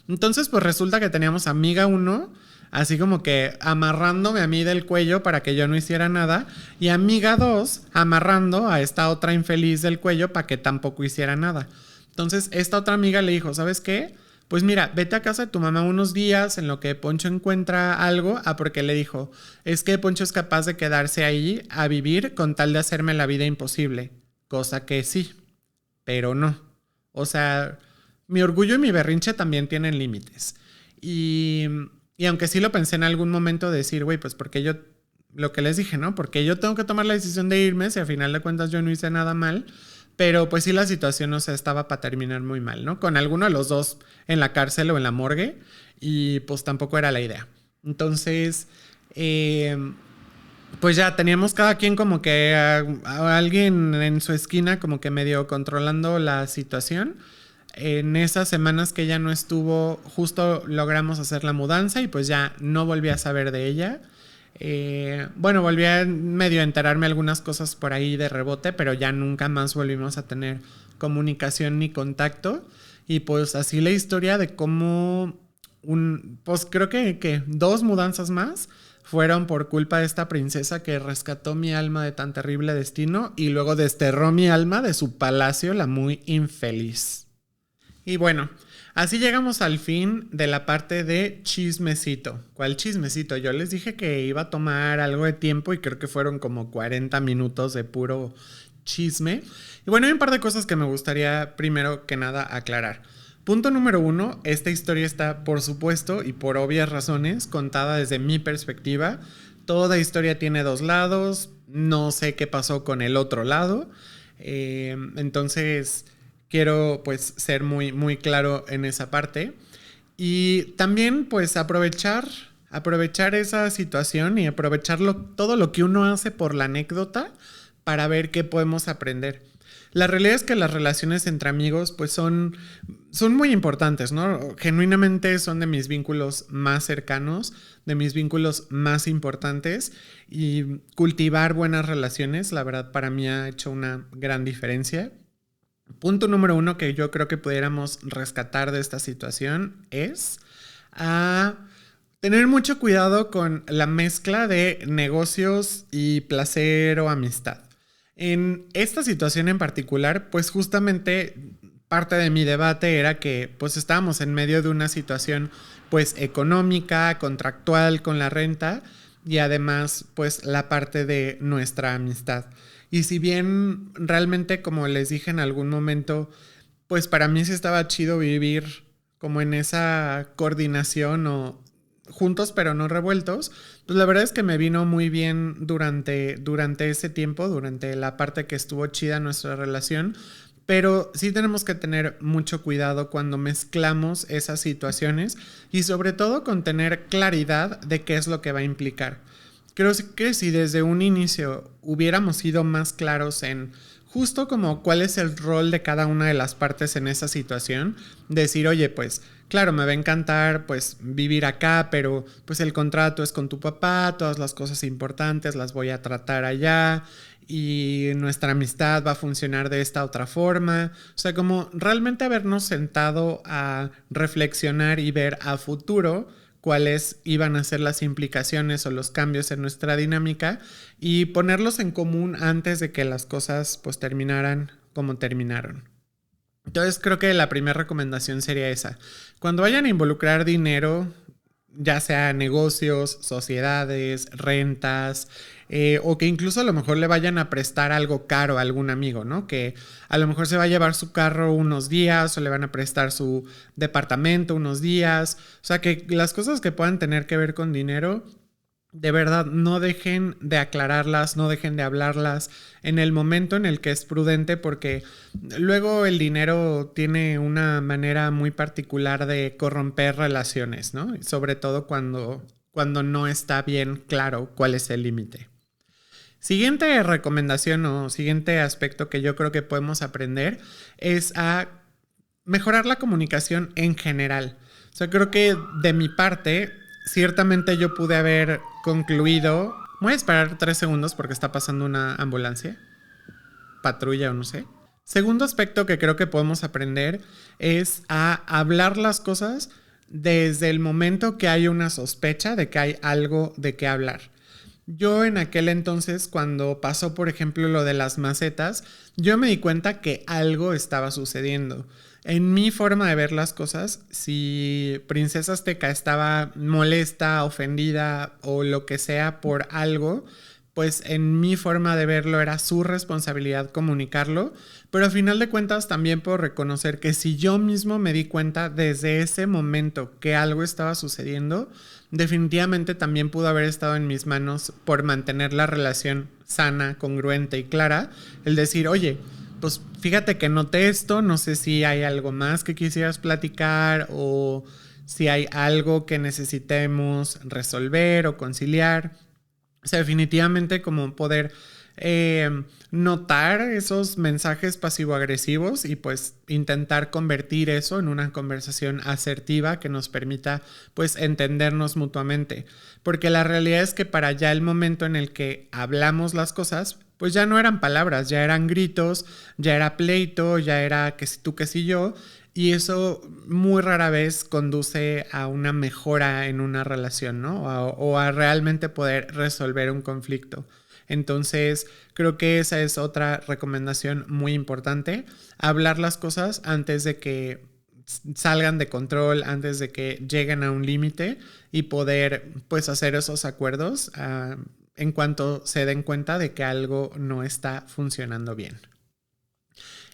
Entonces pues resulta que teníamos amiga 1 así como que amarrándome a mí del cuello para que yo no hiciera nada, y amiga 2 amarrando a esta otra infeliz del cuello para que tampoco hiciera nada. Entonces esta otra amiga le dijo, ¿sabes qué? Pues mira, vete a casa de tu mamá unos días en lo que Poncho encuentra algo. Porque le dijo, es que Poncho es capaz de quedarse ahí a vivir con tal de hacerme la vida imposible. Cosa que sí, pero no. O sea, mi orgullo y mi berrinche también tienen límites. Y, y aunque sí lo pensé en algún momento de decir, güey, pues porque yo, lo que les dije, ¿no? Porque yo tengo que tomar la decisión de irme si a final de cuentas yo no hice nada mal. Pero pues sí, la situación, o sea, estaba para terminar muy mal, ¿no? Con alguno de los dos en la cárcel o en la morgue, y pues tampoco era la idea. Entonces, pues ya teníamos cada quien como que a alguien en su esquina como que medio controlando la situación. En esas semanas que ella no estuvo, justo logramos hacer la mudanza y pues ya no volví a saber de ella. Bueno, volví a medio enterarme algunas cosas por ahí de rebote, pero ya nunca más volvimos a tener comunicación ni contacto. Y pues así la historia de cómo pues creo que 2 mudanzas más fueron por culpa de esta princesa que rescató mi alma de tan terrible destino y luego desterró mi alma de su palacio, la muy infeliz. Y bueno, así llegamos al fin de la parte de chismecito. ¿Cuál chismecito? Yo les dije que iba a tomar algo de tiempo y creo que fueron como 40 minutos de puro chisme. Y bueno, hay un par de cosas que me gustaría primero que nada aclarar. Punto número 1, esta historia está, por supuesto y por obvias razones, contada desde mi perspectiva. Toda historia tiene 2 lados, no sé qué pasó con el otro lado. Entonces quiero pues ser muy, muy claro en esa parte. Y también pues aprovechar esa situación y todo lo que uno hace por la anécdota para ver qué podemos aprender. La realidad es que las relaciones entre amigos pues son muy importantes, ¿no? Genuinamente son de mis vínculos más cercanos, de mis vínculos más importantes, y cultivar buenas relaciones, la verdad, para mí ha hecho una gran diferencia. Punto número 1 que yo creo que pudiéramos rescatar de esta situación es tener mucho cuidado con la mezcla de negocios y placer o amistad. En esta situación en particular, pues justamente parte de mi debate era que pues estábamos en medio de una situación pues económica, contractual con la renta, y además pues la parte de nuestra amistad. Y si bien realmente, como les dije en algún momento, pues para mí sí estaba chido vivir como en esa coordinación o juntos pero no revueltos, pues la verdad es que me vino muy bien durante ese tiempo, durante la parte que estuvo chida nuestra relación, pero sí tenemos que tener mucho cuidado cuando mezclamos esas situaciones y sobre todo con tener claridad de qué es lo que va a implicar. Creo que si desde un inicio hubiéramos sido más claros en justo como cuál es el rol de cada una de las partes en esa situación, decir, oye, pues claro, me va a encantar pues vivir acá, pero pues el contrato es con tu papá, todas las cosas importantes las voy a tratar allá y nuestra amistad va a funcionar de esta otra forma. O sea, como realmente habernos sentado a reflexionar y ver a futuro cuáles iban a ser las implicaciones o los cambios en nuestra dinámica y ponerlos en común antes de que las cosas pues terminaran como terminaron. Entonces creo que la primera recomendación sería esa. Cuando vayan a involucrar dinero, ya sea negocios, sociedades, rentas, o que incluso a lo mejor le vayan a prestar algo caro a algún amigo, ¿no? Que a lo mejor se va a llevar su carro unos días o le van a prestar su departamento unos días. O sea, que las cosas que puedan tener que ver con dinero, de verdad, no dejen de aclararlas, no dejen de hablarlas en el momento en el que es prudente, porque luego el dinero tiene una manera muy particular de corromper relaciones, ¿no? Sobre todo cuando no está bien claro cuál es el límite. Siguiente recomendación o siguiente aspecto que yo creo que podemos aprender es a mejorar la comunicación en general. O sea, creo que de mi parte, ciertamente yo pude haber concluido. Voy a esperar 3 segundos porque está pasando una ambulancia, patrulla o no sé. Segundo aspecto que creo que podemos aprender es a hablar las cosas desde el momento que hay una sospecha de que hay algo de qué hablar. Yo en aquel entonces, cuando pasó por ejemplo lo de las macetas, yo me di cuenta que algo estaba sucediendo. En mi forma de ver las cosas, si Princesa Azteca estaba molesta, ofendida o lo que sea por algo, pues en mi forma de verlo era su responsabilidad comunicarlo, pero al final de cuentas también puedo reconocer que si yo mismo me di cuenta desde ese momento que algo estaba sucediendo, definitivamente también pudo haber estado en mis manos por mantener la relación sana, congruente y clara, el decir, oye, pues fíjate que noté esto, no sé si hay algo más que quisieras platicar o si hay algo que necesitemos resolver o conciliar. O sea, definitivamente como poder notar esos mensajes pasivo-agresivos y pues intentar convertir eso en una conversación asertiva que nos permita pues entendernos mutuamente. Porque la realidad es que para ya el momento en el que hablamos las cosas, pues ya no eran palabras, ya eran gritos, ya era pleito, ya era que si tú, que si yo. Y eso muy rara vez conduce a una mejora en una relación, ¿no? O a realmente poder resolver un conflicto. Entonces, creo que esa es otra recomendación muy importante. Hablar las cosas antes de que salgan de control, antes de que lleguen a un límite y poder, pues, hacer esos acuerdos en cuanto se den cuenta de que algo no está funcionando bien.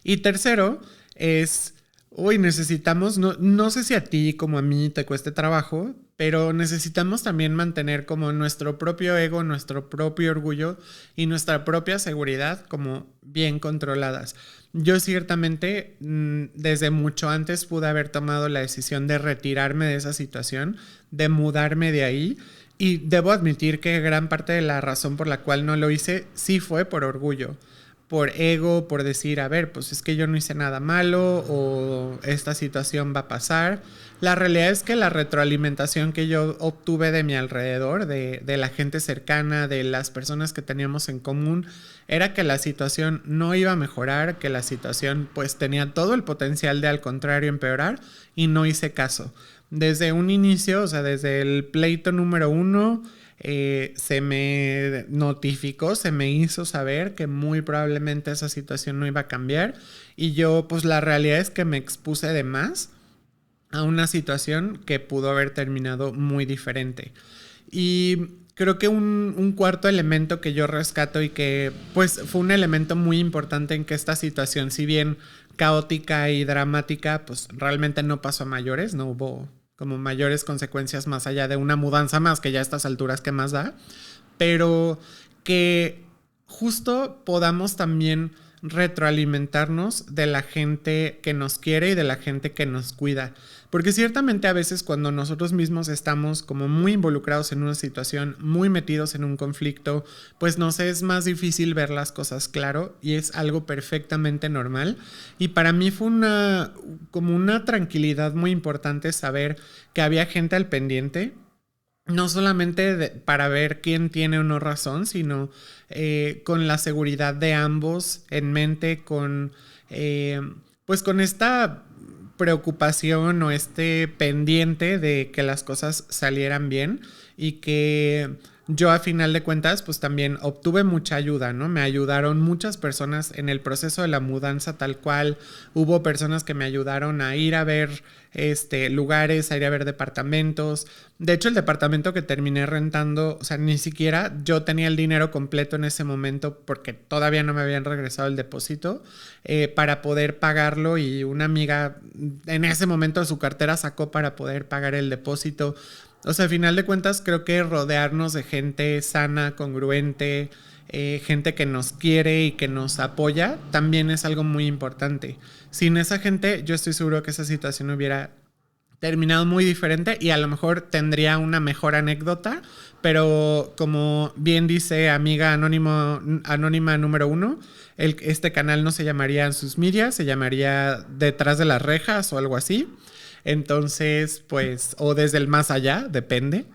Y tercero es, hoy necesitamos, no sé si a ti como a mí te cueste trabajo, pero necesitamos también mantener como nuestro propio ego, nuestro propio orgullo y nuestra propia seguridad como bien controladas. Yo ciertamente desde mucho antes pude haber tomado la decisión de retirarme de esa situación, de mudarme de ahí. Y debo admitir que gran parte de la razón por la cual no lo hice sí fue por orgullo, por ego, por decir, a ver, pues es que yo no hice nada malo o esta situación va a pasar. La realidad es que la retroalimentación que yo obtuve de mi alrededor, de la gente cercana, de las personas que teníamos en común, era que la situación no iba a mejorar, que la situación pues tenía todo el potencial de al contrario empeorar y no hice caso. Desde un inicio, o sea, desde el pleito número 1, se me notificó, se me hizo saber que muy probablemente esa situación no iba a cambiar y yo pues la realidad es que me expuse de más a una situación que pudo haber terminado muy diferente. Y creo que un cuarto elemento que yo rescato y que pues fue un elemento muy importante en que esta situación, si bien caótica y dramática, pues realmente no pasó a mayores, no hubo como mayores consecuencias más allá de una mudanza más, que ya a estas alturas qué más da, pero que justo podamos también retroalimentarnos de la gente que nos quiere y de la gente que nos cuida. Porque ciertamente a veces cuando nosotros mismos estamos como muy involucrados en una situación, muy metidos en un conflicto, pues nos es más difícil ver las cosas claro y es algo perfectamente normal. Y para mí fue como una tranquilidad muy importante saber que había gente al pendiente. No solamente para ver quién tiene o no razón, sino con la seguridad de ambos en mente, pues con esta preocupación o este pendiente de que las cosas salieran bien y que yo a final de cuentas pues también obtuve mucha ayuda, ¿no? Me ayudaron muchas personas en el proceso de la mudanza tal cual. Hubo personas que me ayudaron a ir a ver lugares, a ir a ver departamentos. De hecho, el departamento que terminé rentando, o sea, ni siquiera yo tenía el dinero completo en ese momento porque todavía no me habían regresado el depósito para poder pagarlo y una amiga en ese momento de su cartera sacó para poder pagar el depósito. O sea, a final de cuentas creo que rodearnos de gente sana, congruente, gente que nos quiere y que nos apoya, también es algo muy importante. Sin esa gente, yo estoy seguro que esa situación hubiera terminado muy diferente y a lo mejor tendría una mejor anécdota, pero como bien dice amiga anónima número 1, este canal no se llamaría Sus Media, se llamaría Detrás de las Rejas o algo así. Entonces, pues, o desde el más allá, depende.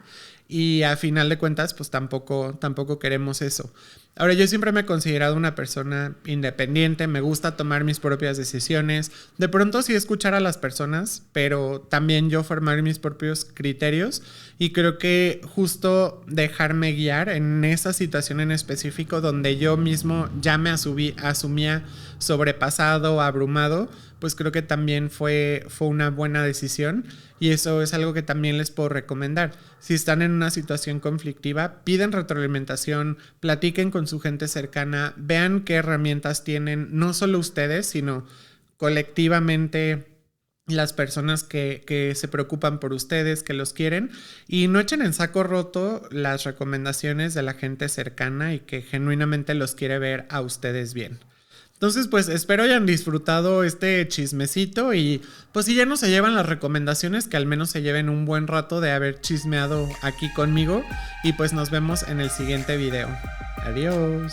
Y a final de cuentas, pues tampoco queremos eso. Ahora, yo siempre me he considerado una persona independiente, me gusta tomar mis propias decisiones. De pronto sí escuchar a las personas, pero también yo formar mis propios criterios. Y creo que justo dejarme guiar en esa situación en específico donde yo mismo ya me asumía sobrepasado, abrumado, pues creo que también fue una buena decisión y eso es algo que también les puedo recomendar. Si están en una situación conflictiva, piden retroalimentación, platiquen con su gente cercana, vean qué herramientas tienen, no solo ustedes, sino colectivamente las personas que se preocupan por ustedes, que los quieren, y no echen en saco roto las recomendaciones de la gente cercana y que genuinamente los quiere ver a ustedes bien. Entonces, pues espero hayan disfrutado este chismecito y pues si ya no se llevan las recomendaciones, que al menos se lleven un buen rato de haber chismeado aquí conmigo y pues nos vemos en el siguiente video. Adiós.